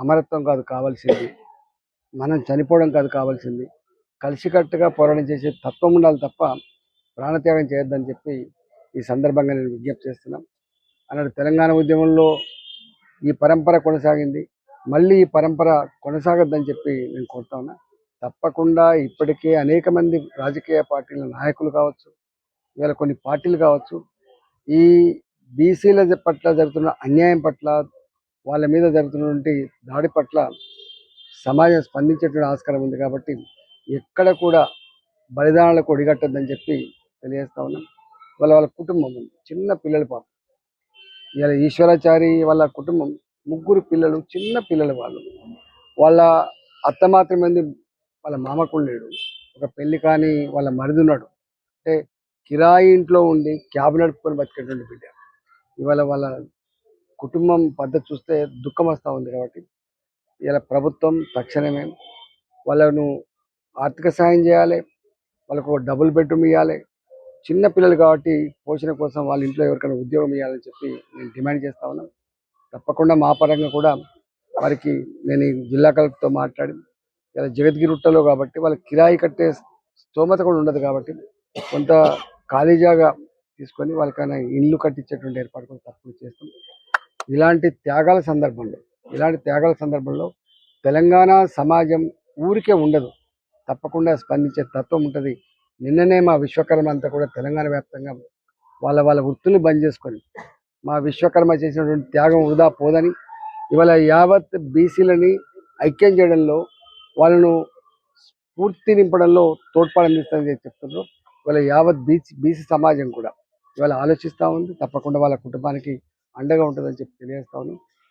అమరత్వం కాదు కావాల్సింది, మనం చనిపోవడం కాదు కావాల్సింది, కలిసికట్టుగా పోరాటం చేసే తత్వం ఉండాలి తప్ప ప్రాణత్యాగం చేయొద్దని చెప్పి ఈ సందర్భంగా నేను విజ్ఞప్తి చేస్తున్నాను. అన్నాడు తెలంగాణ ఉద్యమంలో ఈ పరంపర కొనసాగింది, మళ్ళీ ఈ పరంపర కొనసాగొద్దని చెప్పి నేను కోరుతా ఉన్నా. తప్పకుండా ఇప్పటికే అనేక మంది రాజకీయ పార్టీల నాయకులు కావచ్చు, ఇవాళ కొన్ని పార్టీలు కావచ్చు, ఈ బీసీల పట్ల జరుగుతున్న అన్యాయం పట్ల, వాళ్ళ మీద జరుగుతున్నటువంటి దాడి పట్ల సమాజం స్పందించేటువంటి ఆస్కారం ఉంది. కాబట్టి ఎక్కడ కూడా బలిదానాలకు ఒడిగట్టద్దని చెప్పి తెలియజేస్తా ఉన్నాం. వాళ్ళ కుటుంబం చిన్న పిల్లలు పాపం, ఇవాళ ఈశ్వరాచారి వాళ్ళ కుటుంబం 3 పిల్లలు, చిన్న పిల్లలు వాళ్ళ అత్త మాత్రమే, వాళ్ళ మామకు లేడు, ఒక పెళ్లి కానీ వాళ్ళ మరిదున్నాడు. అంటే కిరాయి ఇంట్లో ఉండి క్యాబ్ నడుపుకొని బతికేటువంటి బిడ్డ. ఇవాళ వాళ్ళ కుటుంబం పద్ధతి చూస్తే దుఃఖం వస్తూ ఉంది. కాబట్టి ఇలా ప్రభుత్వం తక్షణమే వాళ్ళను ఆర్థిక సాయం చేయాలి, వాళ్ళకు డబుల్ బెడ్రూమ్ ఇవ్వాలి. చిన్న పిల్లలు కాబట్టి పోషణ కోసం వాళ్ళ ఇంట్లో ఎవరికైనా ఉద్యోగం ఇవ్వాలని చెప్పి నేను డిమాండ్ చేస్తా ఉన్నాను. తప్పకుండా మా పరంగా కూడా వారికి నేను జిల్లా కలెక్టర్తో మాట్లాడి, ఇలా జగద్గిరిట్టలో కాబట్టి వాళ్ళకి కిరాయి కట్టే స్తోమత కూడా ఉండదు. కాబట్టి కొంత ఖాళీ జాగా తీసుకొని వాళ్ళకైనా ఇల్లు కట్టించేటువంటి ఏర్పాటు కూడా తప్పకుండా చేస్తాం. ఇలాంటి త్యాగాల సందర్భంలో తెలంగాణ సమాజం ఊరికే ఉండదు, తప్పకుండా స్పందించే తత్వం ఉంటుంది. నిన్ననే మా విశ్వకర్మ అంతా కూడా తెలంగాణ వ్యాప్తంగా వాళ్ళ వృత్తులు బంద్ చేసుకొని మా విశ్వకర్మ చేసినటువంటి త్యాగం వృధా పోదని, ఇవాళ యావత్ బీసీలని ఐక్యం చేయడంలో, వాళ్ళను స్ఫూర్తి నింపడంలో తోడ్పాటు అందిస్తుందని చెప్తున్నారు. ఇవాళ యావత్ బీసీ సమాజం కూడా ఇవాళ ఆలోచిస్తూ ఉంది. తప్పకుండా వాళ్ళ కుటుంబానికి అండగా ఉంటుందని చెప్పి తెలియజేస్తా ఉన్నాం.